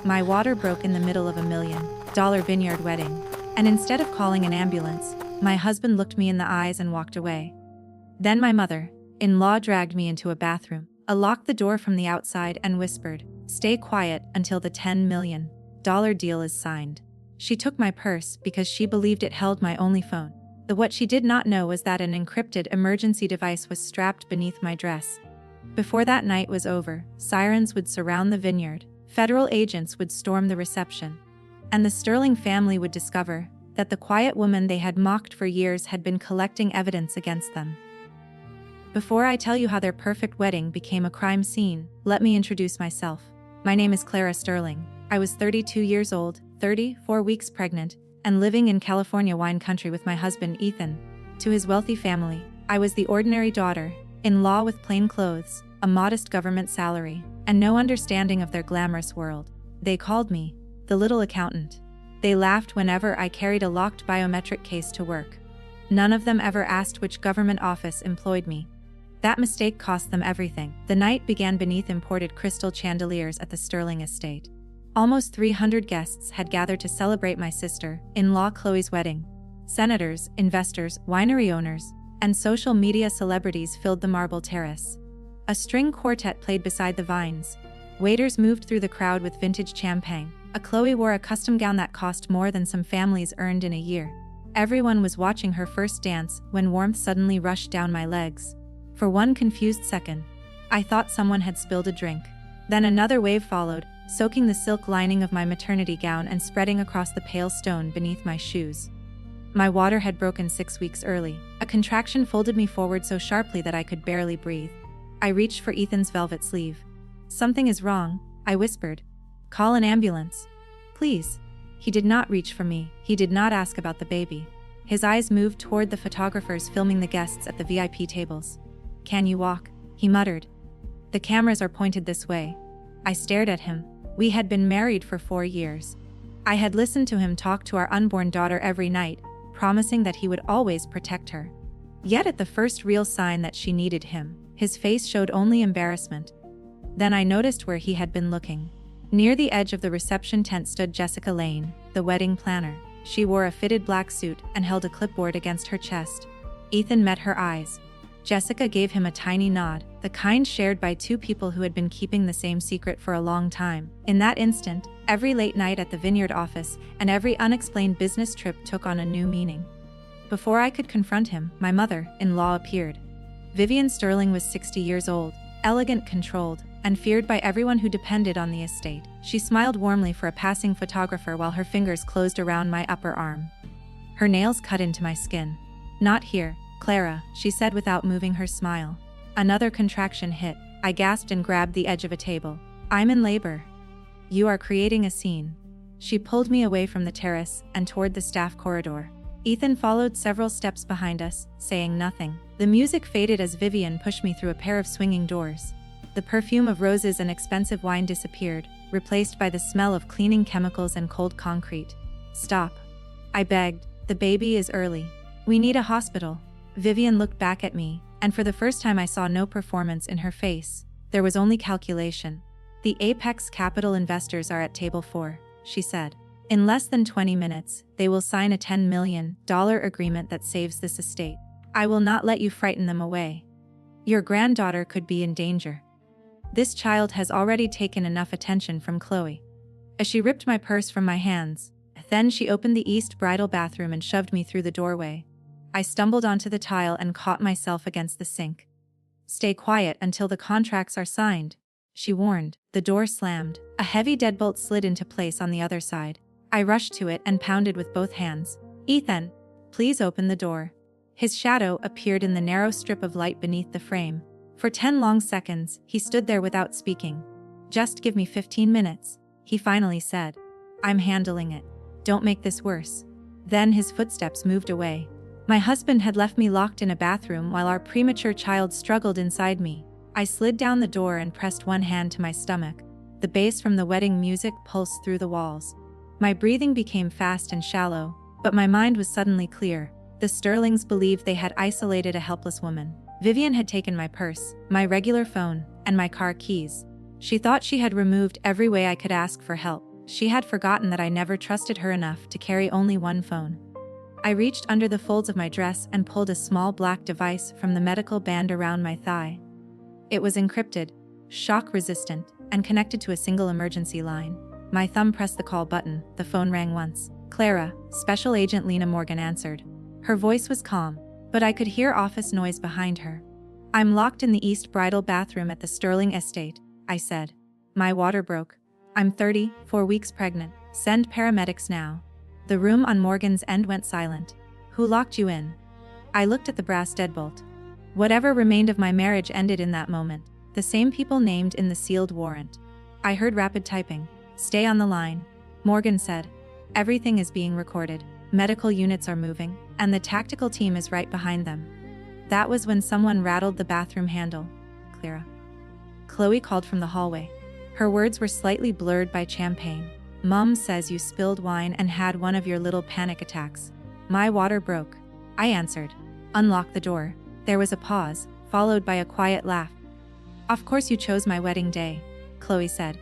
My water broke in the middle of $1 million vineyard wedding, and instead of calling an ambulance, my husband looked me in the eyes and walked away. Then my mother-in-law dragged me into a bathroom, locked the door from the outside and whispered, "Stay quiet until the $10 million deal is signed." She took my purse because she believed it held my only phone. What she did not know was that an encrypted emergency device was strapped beneath my dress. Before that night was over, sirens would surround the vineyard, federal agents would storm the reception, and the Sterling family would discover that the quiet woman they had mocked for years had been collecting evidence against them. Before I tell you how their perfect wedding became a crime scene, let me introduce myself. My name is Clara Sterling. I was 32 years old, 34 weeks pregnant, and living in California wine country with my husband Ethan. To his wealthy family, I was the ordinary daughter-in-law with plain clothes, a modest government salary, and no understanding of their glamorous world. They called me the little accountant. They laughed whenever I carried a locked biometric case to work. None of them ever asked which government office employed me. That mistake cost them everything. The night began beneath imported crystal chandeliers at the Sterling estate. Almost 300 guests had gathered to celebrate my sister-in-law Chloe's wedding. Senators, investors, winery owners, and social media celebrities filled the marble terrace. A string quartet played beside the vines. Waiters moved through the crowd with vintage champagne. Chloe wore a custom gown that cost more than some families earned in a year. Everyone was watching her first dance when warmth suddenly rushed down my legs. For one confused second, I thought someone had spilled a drink. Then another wave followed, soaking the silk lining of my maternity gown and spreading across the pale stone beneath my shoes. My water had broken 6 weeks early. A contraction folded me forward so sharply that I could barely breathe. I reached for Ethan's velvet sleeve. "Something is wrong," I whispered. "Call an ambulance. Please." He did not reach for me. He did not ask about the baby. His eyes moved toward the photographers filming the guests at the VIP tables. "Can you walk?" he muttered. "The cameras are pointed this way." I stared at him. We had been married for 4 years. I had listened to him talk to our unborn daughter every night, promising that he would always protect her. Yet at the first real sign that she needed him, his face showed only embarrassment. Then I noticed where he had been looking. Near the edge of the reception tent stood Jessica Lane, the wedding planner. She wore a fitted black suit and held a clipboard against her chest. Ethan met her eyes. Jessica gave him a tiny nod, the kind shared by two people who had been keeping the same secret for a long time. In that instant, every late night at the vineyard office and every unexplained business trip took on a new meaning. Before I could confront him, my mother-in-law appeared. Vivian Sterling was 60 years old, elegant, controlled, and feared by everyone who depended on the estate. She smiled warmly for a passing photographer while her fingers closed around my upper arm. Her nails cut into my skin. "Not here, Clara," she said without moving her smile. Another contraction hit. I gasped and grabbed the edge of a table. "I'm in labor." "You are creating a scene." She pulled me away from the terrace and toward the staff corridor. Ethan followed several steps behind us, saying nothing. The music faded as Vivian pushed me through a pair of swinging doors. The perfume of roses and expensive wine disappeared, replaced by the smell of cleaning chemicals and cold concrete. "Stop," I begged. "The baby is early. We need a hospital." Vivian looked back at me, and for the first time I saw no performance in her face. There was only calculation. "The Apex Capital investors are at table 4, she said. "In less than 20 minutes, they will sign a $10 million agreement that saves this estate. I will not let you frighten them away. Your granddaughter could be in danger. This child has already taken enough attention from Chloe." As she ripped my purse from my hands, then she opened the east bridal bathroom and shoved me through the doorway. I stumbled onto the tile and caught myself against the sink. "Stay quiet until the contracts are signed," she warned. The door slammed. A heavy deadbolt slid into place on the other side. I rushed to it and pounded with both hands. "Ethan, please open the door." His shadow appeared in the narrow strip of light beneath the frame. For 10 long seconds, he stood there without speaking. "Just give me 15 minutes, he finally said. "I'm handling it. Don't make this worse." Then his footsteps moved away. My husband had left me locked in a bathroom while our premature child struggled inside me. I slid down the door and pressed one hand to my stomach. The bass from the wedding music pulsed through the walls. My breathing became fast and shallow, but my mind was suddenly clear. The Sterlings believed they had isolated a helpless woman. Vivian had taken my purse, my regular phone, and my car keys. She thought she had removed every way I could ask for help. She had forgotten that I never trusted her enough to carry only one phone. I reached under the folds of my dress and pulled a small black device from the medical band around my thigh. It was encrypted, shock-resistant, and connected to a single emergency line. My thumb pressed the call button. The phone rang once. Clara, Special Agent Lena Morgan answered. Her voice was calm, but I could hear office noise behind her. I'm locked in the East Bridal bathroom at the Sterling Estate, I said. My water broke. I'm 4 weeks pregnant. Send paramedics now. The room on Morgan's end went silent. Who locked you in? I looked at the brass deadbolt. Whatever remained of my marriage ended in that moment. The same people named in the sealed warrant. I heard rapid typing. Stay on the line, Morgan said. Everything is being recorded. Medical units are moving, and the tactical team is right behind them. That was when someone rattled the bathroom handle. Clara. Chloe called from the hallway. Her words were slightly blurred by champagne. Mom says you spilled wine and had one of your little panic attacks. My water broke. I answered. Unlock the door. There was a pause, followed by a quiet laugh. Of course you chose my wedding day, Chloe said.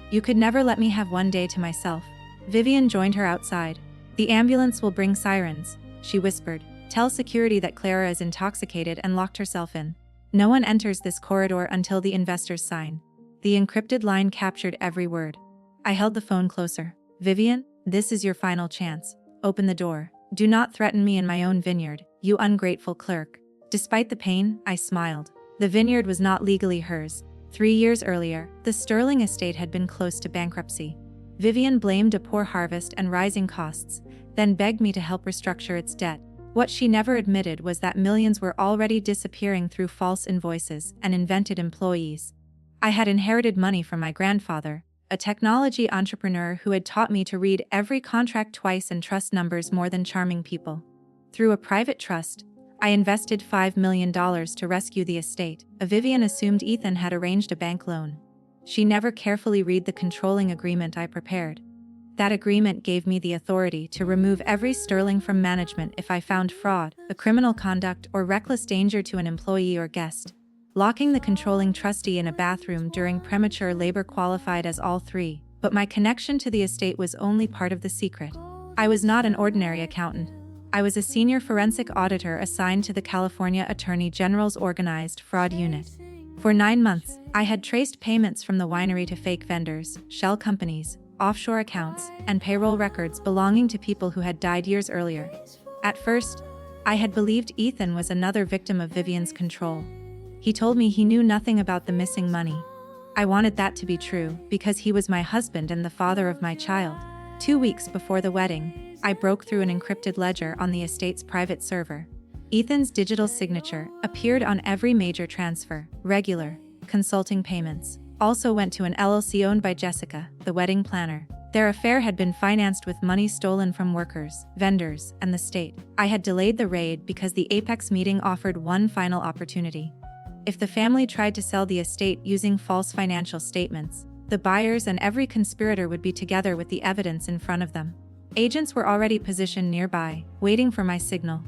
You could never let me have one day to myself. Vivian joined her outside. The ambulance will bring sirens, she whispered. Tell security that Clara is intoxicated and locked herself in. No one enters this corridor until the investors sign. The encrypted line captured every word. I held the phone closer. Vivian, this is your final chance. Open the door. Do not threaten me in my own vineyard, you ungrateful clerk. Despite the pain, I smiled. The vineyard was not legally hers. 3 years earlier, the Sterling estate had been close to bankruptcy. Vivian blamed a poor harvest and rising costs, then begged me to help restructure its debt. What she never admitted was that millions were already disappearing through false invoices and invented employees. I had inherited money from my grandfather, a technology entrepreneur who had taught me to read every contract twice and trust numbers more than charming people. Through a private trust, I invested $5 million to rescue the estate. Vivian assumed Ethan had arranged a bank loan. She never carefully read the controlling agreement I prepared. That agreement gave me the authority to remove every sterling from management if I found fraud, a criminal conduct, or reckless danger to an employee or guest. Locking the controlling trustee in a bathroom during premature labor qualified as all three, but my connection to the estate was only part of the secret. I was not an ordinary accountant. I was a senior forensic auditor assigned to the California Attorney General's organized fraud unit. For 9 months, I had traced payments from the winery to fake vendors, shell companies, offshore accounts, and payroll records belonging to people who had died years earlier. At first, I had believed Ethan was another victim of Vivian's control. He told me he knew nothing about the missing money. I wanted that to be true because he was my husband and the father of my child. 2 weeks before the wedding, I broke through an encrypted ledger on the estate's private server. Ethan's digital signature appeared on every major transfer. Regular, consulting payments also went to an LLC owned by Jessica, the wedding planner. Their affair had been financed with money stolen from workers, vendors, and the state. I had delayed the raid because the Apex meeting offered one final opportunity. If the family tried to sell the estate using false financial statements, the buyers and every conspirator would be together with the evidence in front of them. Agents were already positioned nearby, waiting for my signal.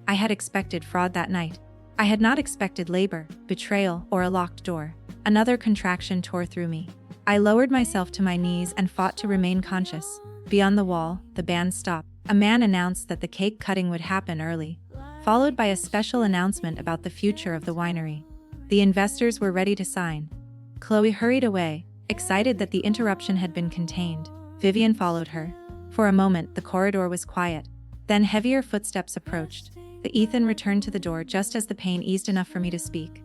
I had expected fraud that night. I had not expected labor, betrayal, or a locked door. Another contraction tore through me. I lowered myself to my knees and fought to remain conscious. Beyond the wall, the band stopped. A man announced that the cake cutting would happen early, followed by a special announcement about the future of the winery. The investors were ready to sign. Chloe hurried away, excited that the interruption had been contained. Vivian followed her. For a moment, the corridor was quiet. Then heavier footsteps approached. The Ethan returned to the door just as the pain eased enough for me to speak.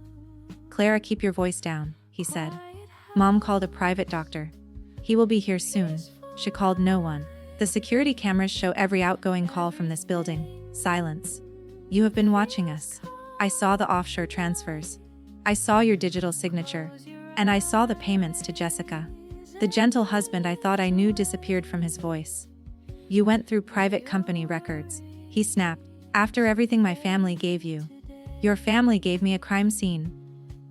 Clara, keep your voice down, he said. Mom called a private doctor. He will be here soon. She called no one. The security cameras show every outgoing call from this building. Silence. You have been watching us. I saw the offshore transfers. I saw your digital signature. And I saw the payments to Jessica. The gentle husband I thought I knew disappeared from his voice. You went through private company records, he snapped, after everything my family gave you. Your family gave me a crime scene.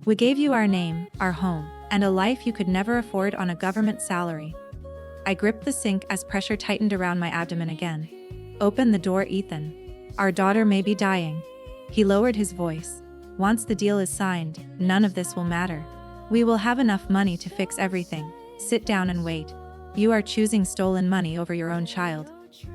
We gave you our name, our home, and a life you could never afford on a government salary. I gripped the sink as pressure tightened around my abdomen again. Open the door, Ethan. Our daughter may be dying. He lowered his voice. Once the deal is signed, none of this will matter. We will have enough money to fix everything. Sit down and wait. You are choosing stolen money over your own child.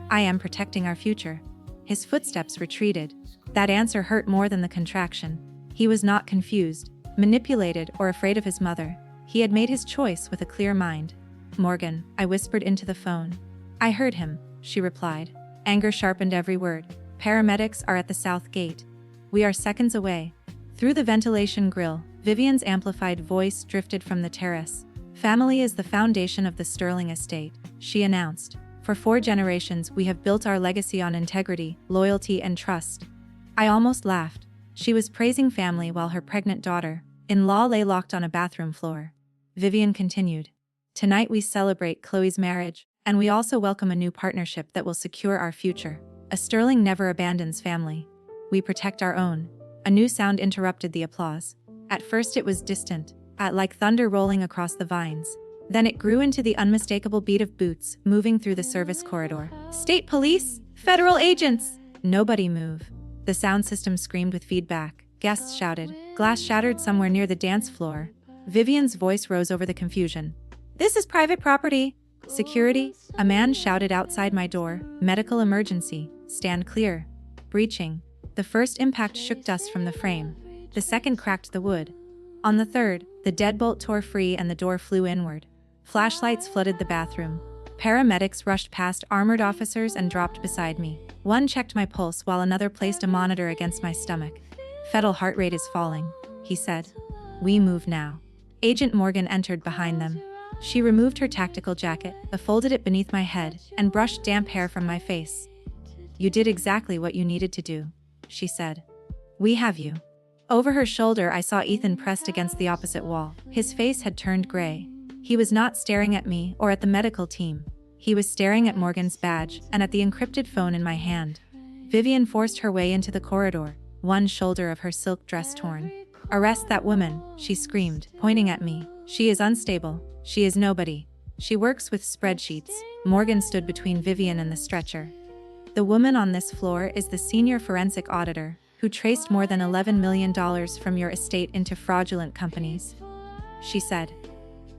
I am protecting our future. His footsteps retreated. That answer hurt more than the contraction. He was not confused, manipulated, or afraid of his mother. He had made his choice with a clear mind. Morgan, I whispered into the phone. I heard him, she replied. Anger sharpened every word. Paramedics are at the south gate. We are seconds away. Through the ventilation grill, Vivian's amplified voice drifted from the terrace. Family is the foundation of the Sterling estate, she announced. For 4 generations, we have built our legacy on integrity, loyalty, and trust. I almost laughed. She was praising family while her pregnant daughter-in-law lay locked on a bathroom floor. Vivian continued. Tonight we celebrate Chloe's marriage, and we also welcome a new partnership that will secure our future. A Sterling never abandons family. We protect our own. A new sound interrupted the applause. At first it was distant, like thunder rolling across the vines. Then it grew into the unmistakable beat of boots moving through the service corridor. State police! Federal agents! Nobody move. The sound system screamed with feedback. Guests shouted. Glass shattered somewhere near the dance floor. Vivian's voice rose over the confusion. This is private property. Security? A man shouted outside my door. Medical emergency. Stand clear. Breaching. The first impact shook dust from the frame. The second cracked the wood. On the third, the deadbolt tore free and the door flew inward. Flashlights flooded the bathroom. Paramedics rushed past armored officers and dropped beside me. One checked my pulse while another placed a monitor against my stomach. Fetal heart rate is falling, he said. We move now. Agent Morgan entered behind them. She removed her tactical jacket, folded it beneath my head, and brushed damp hair from my face. You did exactly what you needed to do, she said. We have you. Over her shoulder, I saw Ethan pressed against the opposite wall. His face had turned gray. He was not staring at me or at the medical team. He was staring at Morgan's badge and at the encrypted phone in my hand. Vivian forced her way into the corridor, one shoulder of her silk dress torn. Arrest that woman, she screamed, pointing at me. She is unstable. She is nobody. She works with spreadsheets. Morgan stood between Vivian and the stretcher. The woman on this floor is the senior forensic auditor, who traced more than $11 million from your estate into fraudulent companies, she said.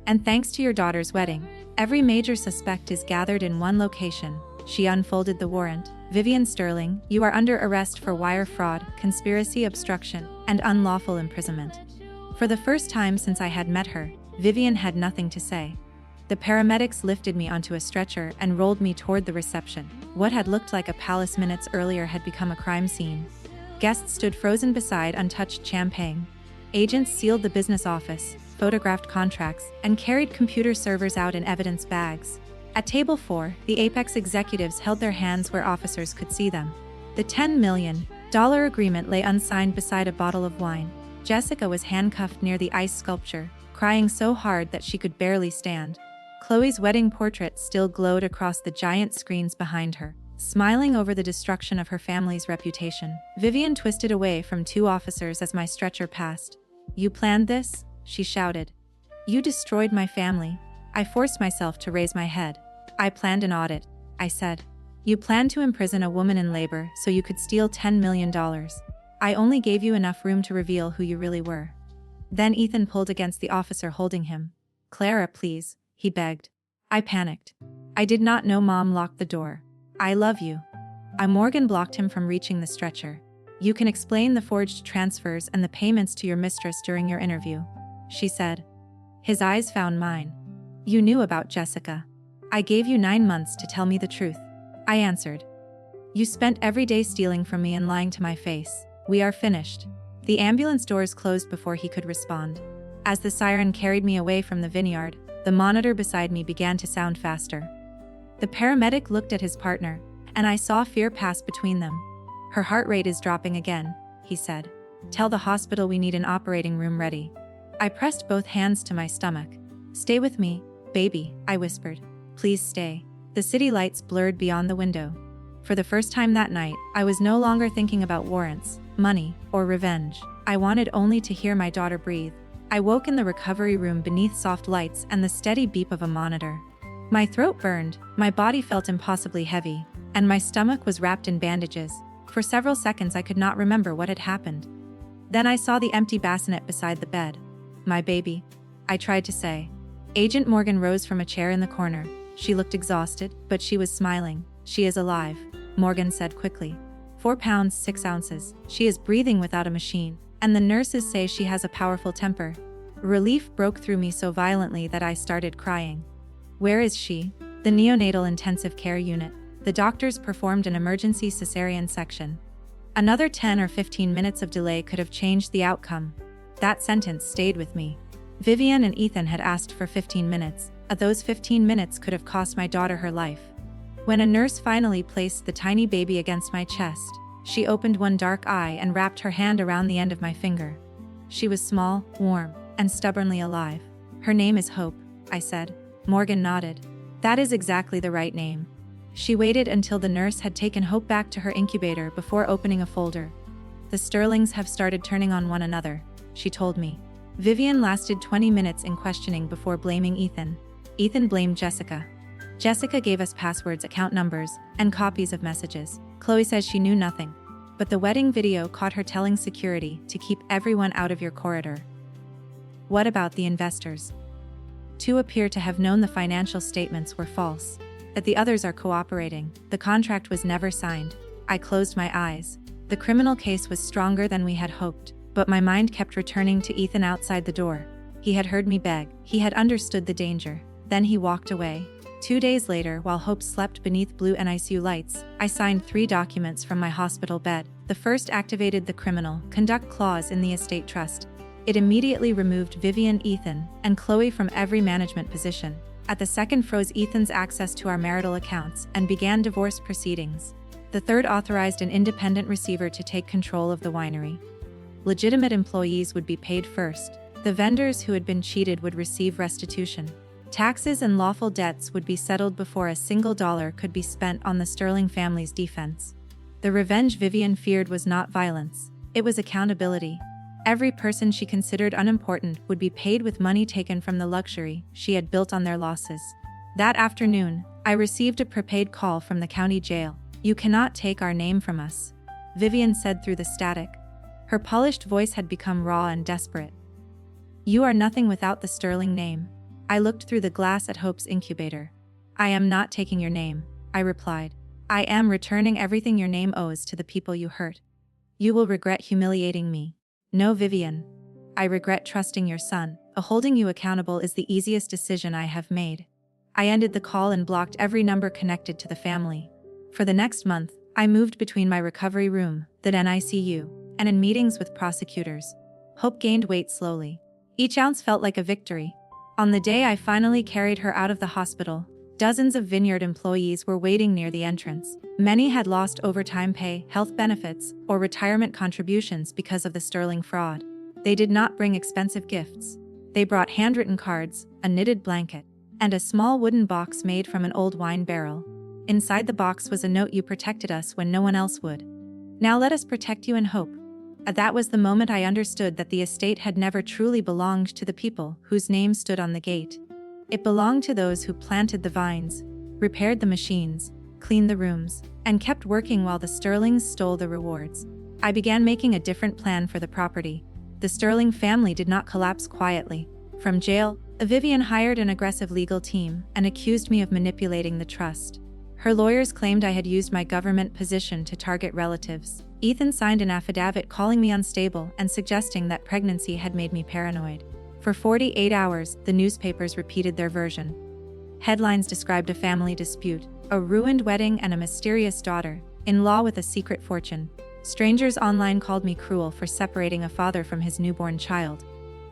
And thanks to your daughter's wedding, every major suspect is gathered in one location. She unfolded the warrant. Vivian Sterling, you are under arrest for wire fraud, conspiracy, obstruction, and unlawful imprisonment. For the first time since I had met her, Vivian had nothing to say. The paramedics lifted me onto a stretcher and rolled me toward the reception. What had looked like a palace minutes earlier had become a crime scene. Guests stood frozen beside untouched champagne. Agents sealed the business office, photographed contracts, and carried computer servers out in evidence bags. At table 4, the Apex executives held their hands where officers could see them. The $10 million agreement lay unsigned beside a bottle of wine. Jessica was handcuffed near the ice sculpture, crying so hard that she could barely stand. Chloe's wedding portrait still glowed across the giant screens behind her, smiling over the destruction of her family's reputation. Vivian twisted away from 2 officers as my stretcher passed. You planned this? She shouted. You destroyed my family. I forced myself to raise my head. I planned an audit, I said. You planned to imprison a woman in labor so you could steal $10 million. I only gave you enough room to reveal who you really were. Then Ethan pulled against the officer holding him. Clara, please, he begged. I panicked. I did not know Mom locked the door. I love you. Morgan blocked him from reaching the stretcher. You can explain the forged transfers and the payments to your mistress during your interview, she said. His eyes found mine. You knew about Jessica. I gave you 9 months to tell me the truth, I answered. You spent every day stealing from me and lying to my face. We are finished. The ambulance doors closed before he could respond. As the siren carried me away from the vineyard, the monitor beside me began to sound faster. The paramedic looked at his partner, and I saw fear pass between them. Her heart rate is dropping again, he said. Tell the hospital we need an operating room ready. I pressed both hands to my stomach. Stay with me, baby, I whispered. Please stay. The city lights blurred beyond the window. For the first time that night, I was no longer thinking about warrants, money, or revenge. I wanted only to hear my daughter breathe. I woke in the recovery room beneath soft lights and the steady beep of a monitor. My throat burned, my body felt impossibly heavy, and my stomach was wrapped in bandages. For several seconds I could not remember what had happened. Then I saw the empty bassinet beside the bed. My baby, I tried to say. Agent Morgan rose from a chair in the corner. She looked exhausted, but she was smiling. "She is alive," Morgan said quickly. 4 pounds 6 ounces. She is breathing without a machine, and the nurses say she has a powerful temper. Relief broke through me so violently that I started crying. "Where is she?" "The neonatal intensive care unit. The doctors performed an emergency cesarean section." Another 10 or 15 minutes of delay could have changed the outcome. That sentence stayed with me. Vivian and Ethan had asked for 15 minutes. Those 15 minutes could have cost my daughter her life. When a nurse finally placed the tiny baby against my chest, she opened one dark eye and wrapped her hand around the end of my finger. She was small, warm, and stubbornly alive. "Her name is Hope," I said. Morgan nodded. "That is exactly the right name." She waited until the nurse had taken Hope back to her incubator before opening a folder. "The Sterlings have started turning on one another," she told me. Vivian lasted 20 minutes in questioning before blaming Ethan. Ethan blamed Jessica. Jessica gave us passwords, account numbers, and copies of messages. Chloe says she knew nothing, but the wedding video caught her telling security to keep everyone out of your corridor. What about the investors? 2 appear to have known the financial statements were false, that the others are cooperating. The contract was never signed. I closed my eyes. The criminal case was stronger than we had hoped, but my mind kept returning to Ethan outside the door. He had heard me beg. He had understood the danger. Then he walked away. 2 days later, while Hope slept beneath blue NICU lights, I signed 3 documents from my hospital bed. The first activated the criminal conduct clause in the estate trust. It immediately removed Vivian, Ethan, and Chloe from every management position. At the second, froze Ethan's access to our marital accounts and began divorce proceedings. The third authorized an independent receiver to take control of the winery. Legitimate employees would be paid first. The vendors who had been cheated would receive restitution. Taxes and lawful debts would be settled before a single dollar could be spent on the Sterling family's defense. The revenge Vivian feared was not violence. It was accountability. Every person she considered unimportant would be paid with money taken from the luxury she had built on their losses. That afternoon, I received a prepaid call from the county jail. "You cannot take our name from us," Vivian said through the static. Her polished voice had become raw and desperate. "You are nothing without the Sterling name." I looked through the glass at Hope's incubator. "I am not taking your name," I replied. "I am returning everything your name owes to the people you hurt. You will regret humiliating me." "No, Vivian. I regret trusting your son. Holding you accountable is the easiest decision I have made." I ended the call and blocked every number connected to the family. For the next month, I moved between my recovery room, the NICU, and in meetings with prosecutors. Hope gained weight slowly. Each ounce felt like a victory. On the day I finally carried her out of the hospital, dozens of Vineyard employees were waiting near the entrance. Many had lost overtime pay, health benefits, or retirement contributions because of the Sterling fraud. They did not bring expensive gifts. They brought handwritten cards, a knitted blanket, and a small wooden box made from an old wine barrel. Inside the box was a note: "You protected us when no one else would. Now let us protect you in hope." That was the moment I understood that the estate had never truly belonged to the people whose names stood on the gate. It belonged to those who planted the vines, repaired the machines, cleaned the rooms, and kept working while the Sterlings stole the rewards. I began making a different plan for the property. The Sterling family did not collapse quietly. From jail, Vivian hired an aggressive legal team and accused me of manipulating the trust. Her lawyers claimed I had used my government position to target relatives. Ethan signed an affidavit calling me unstable and suggesting that pregnancy had made me paranoid. For 48 hours, the newspapers repeated their version. Headlines described a family dispute, a ruined wedding, and a mysterious daughter-in-law with a secret fortune. Strangers online called me cruel for separating a father from his newborn child.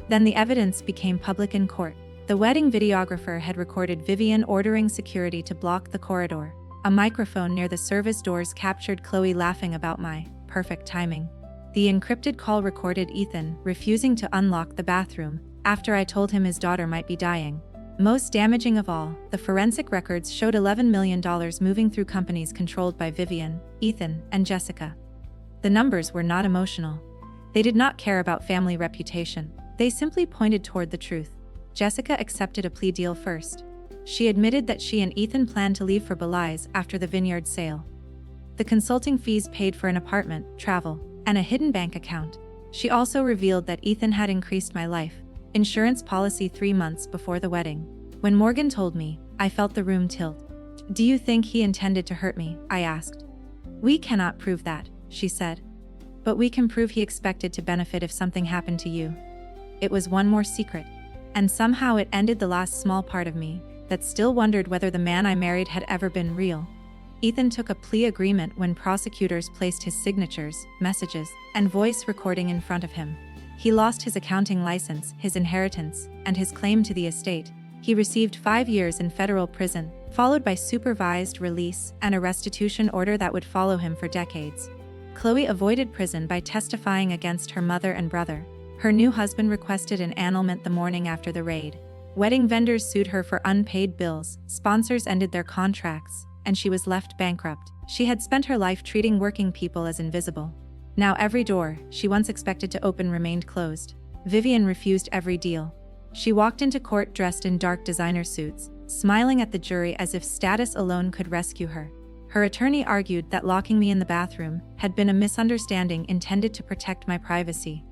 Then the evidence became public in court. The wedding videographer had recorded Vivian ordering security to block the corridor. A microphone near the service doors captured Chloe laughing about my perfect timing. The encrypted call recorded Ethan refusing to unlock the bathroom after I told him his daughter might be dying. Most damaging of all, the forensic records showed $11 million moving through companies controlled by Vivian, Ethan, and Jessica. The numbers were not emotional. They did not care about family reputation. They simply pointed toward the truth. Jessica accepted a plea deal first. She admitted that she and Ethan planned to leave for Belize after the vineyard sale. The consulting fees paid for an apartment, travel, and a hidden bank account. She also revealed that Ethan had increased my life insurance policy 3 months before the wedding. When Morgan told me, I felt the room tilt. Do you think he intended to hurt me? I asked. We cannot prove that, she said. But we can prove he expected to benefit if something happened to you. It was one more secret. And somehow it ended the last small part of me that still wondered whether the man I married had ever been real. Ethan took a plea agreement when prosecutors placed his signatures, messages, and voice recording in front of him. He lost his accounting license, his inheritance, and his claim to the estate. He received 5 years in federal prison, followed by supervised release and a restitution order that would follow him for decades. Chloe avoided prison by testifying against her mother and brother. Her new husband requested an annulment the morning after the raid. Wedding vendors sued her for unpaid bills, sponsors ended their contracts, and she was left bankrupt. She had spent her life treating working people as invisible. Now every door she once expected to open remained closed. Vivian refused every deal. She walked into court dressed in dark designer suits, smiling at the jury as if status alone could rescue her. Her attorney argued that locking me in the bathroom had been a misunderstanding intended to protect my privacy.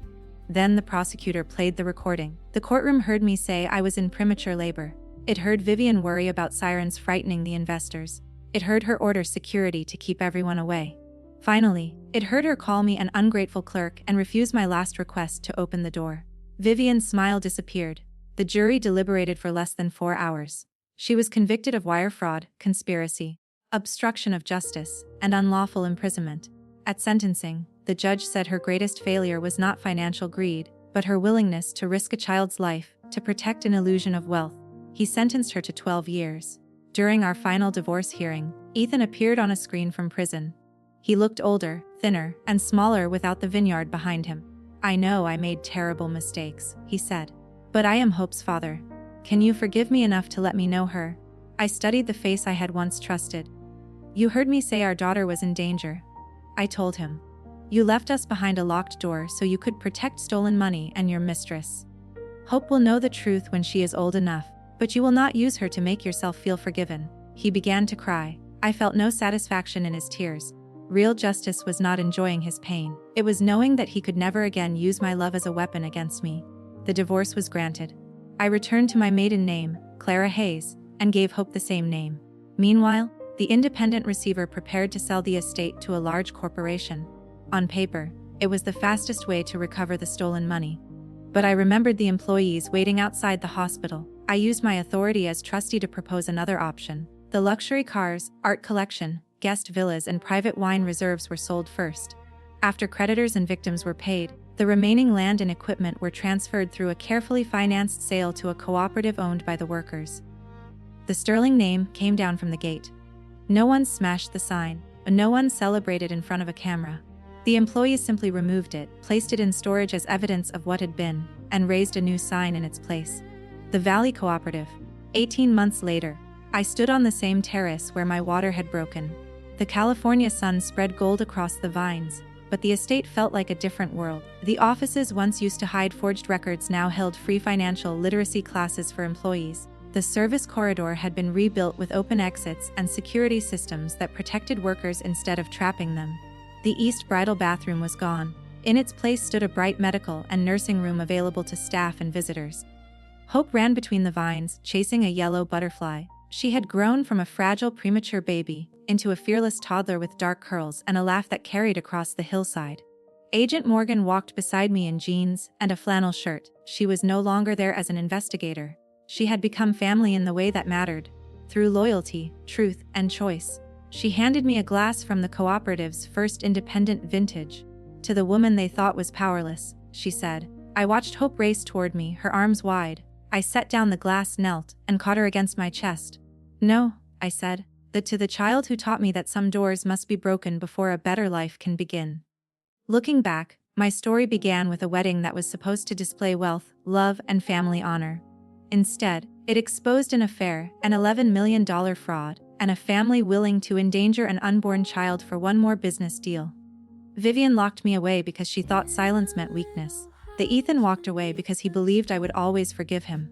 Then the prosecutor played the recording. The courtroom heard me say I was in premature labor. It heard Vivian worry about sirens frightening the investors. It heard her order security to keep everyone away. Finally, it heard her call me an ungrateful clerk and refuse my last request to open the door. Vivian's smile disappeared. The jury deliberated for less than 4 hours. She was convicted of wire fraud, conspiracy, obstruction of justice, and unlawful imprisonment. At sentencing, the judge said her greatest failure was not financial greed, but her willingness to risk a child's life to protect an illusion of wealth. He sentenced her to 12 years. During our final divorce hearing, Ethan appeared on a screen from prison. He looked older, thinner, and smaller without the vineyard behind him. I know I made terrible mistakes, he said. But I am Hope's father. Can you forgive me enough to let me know her? I studied the face I had once trusted. You heard me say our daughter was in danger. I told him. You left us behind a locked door so you could protect stolen money and your mistress. Hope will know the truth when she is old enough, but you will not use her to make yourself feel forgiven. He began to cry. I felt no satisfaction in his tears. Real justice was not enjoying his pain. It was knowing that he could never again use my love as a weapon against me. The divorce was granted. I returned to my maiden name, Clara Hayes, and gave Hope the same name. Meanwhile, the independent receiver prepared to sell the estate to a large corporation. On paper, it was the fastest way to recover the stolen money. But I remembered the employees waiting outside the hospital. I used my authority as trustee to propose another option. The luxury cars, art collection, guest villas, and private wine reserves were sold first. After creditors and victims were paid, the remaining land and equipment were transferred through a carefully financed sale to a cooperative owned by the workers. The sterling name came down from the gate. No one smashed the sign, and no one celebrated in front of a camera. The employees simply removed it, placed it in storage as evidence of what had been, and raised a new sign in its place. The Valley Cooperative. 18 months later, I stood on the same terrace where my water had broken. The California sun spread gold across the vines, but the estate felt like a different world. The offices once used to hide forged records now held free financial literacy classes for employees. The service corridor had been rebuilt with open exits and security systems that protected workers instead of trapping them. The East Bridal bathroom was gone. In its place stood a bright medical and nursing room available to staff and visitors. Hope ran between the vines, chasing a yellow butterfly. She had grown from a fragile premature baby into a fearless toddler with dark curls and a laugh that carried across the hillside. Agent Morgan walked beside me in jeans and a flannel shirt. She was no longer there as an investigator. She had become family in the way that mattered, through loyalty, truth, and choice. She handed me a glass from the cooperative's first independent vintage. To the woman they thought was powerless, she said. I watched Hope race toward me, her arms wide. I set down the glass, knelt, and caught her against my chest. No, I said, that to the child who taught me that some doors must be broken before a better life can begin. Looking back, my story began with a wedding that was supposed to display wealth, love, and family honor. Instead, it exposed an affair, an $11 million fraud, and a family willing to endanger an unborn child for one more business deal. Vivian locked me away because she thought silence meant weakness. The Ethan walked away because he believed I would always forgive him.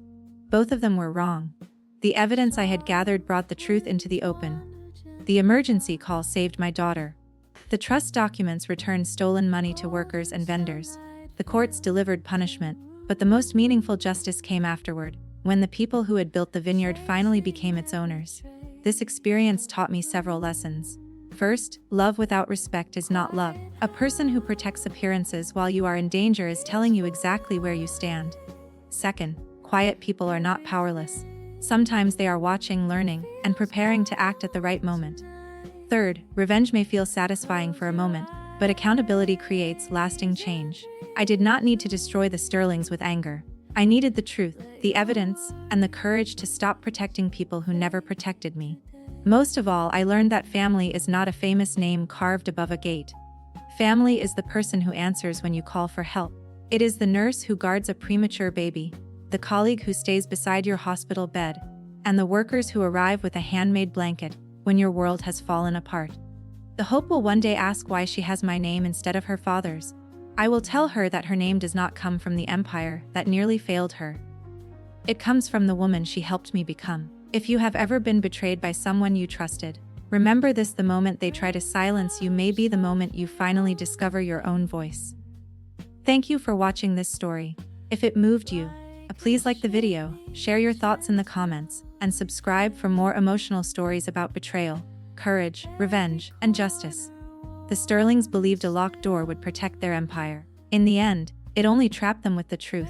Both of them were wrong. The evidence I had gathered brought the truth into the open. The emergency call saved my daughter. The trust documents returned stolen money to workers and vendors. The courts delivered punishment, but the most meaningful justice came afterward. when the people who had built the vineyard finally became its owners. This experience taught me several lessons. First, love without respect is not love. A person who protects appearances while you are in danger is telling you exactly where you stand. Second, quiet people are not powerless. Sometimes they are watching, learning, and preparing to act at the right moment. Third, revenge may feel satisfying for a moment, but accountability creates lasting change. I did not need to destroy the Sterlings with anger. I needed the truth, the evidence, and the courage to stop protecting people who never protected me. Most of all, I learned that family is not a famous name carved above a gate. Family is the person who answers when you call for help. It is the nurse who guards a premature baby, the colleague who stays beside your hospital bed, and the workers who arrive with a handmade blanket when your world has fallen apart. The hope will one day ask why she has my name instead of her father's. I will tell her that her name does not come from the empire that nearly failed her. It comes from the woman she helped me become. If you have ever been betrayed by someone you trusted, remember this: the moment they try to silence you may be the moment you finally discover your own voice. Thank you for watching this story. If it moved you, please like the video, share your thoughts in the comments, and subscribe for more emotional stories about betrayal, courage, revenge, and justice. The Sterlings believed a locked door would protect their empire. In the end, it only trapped them with the truth.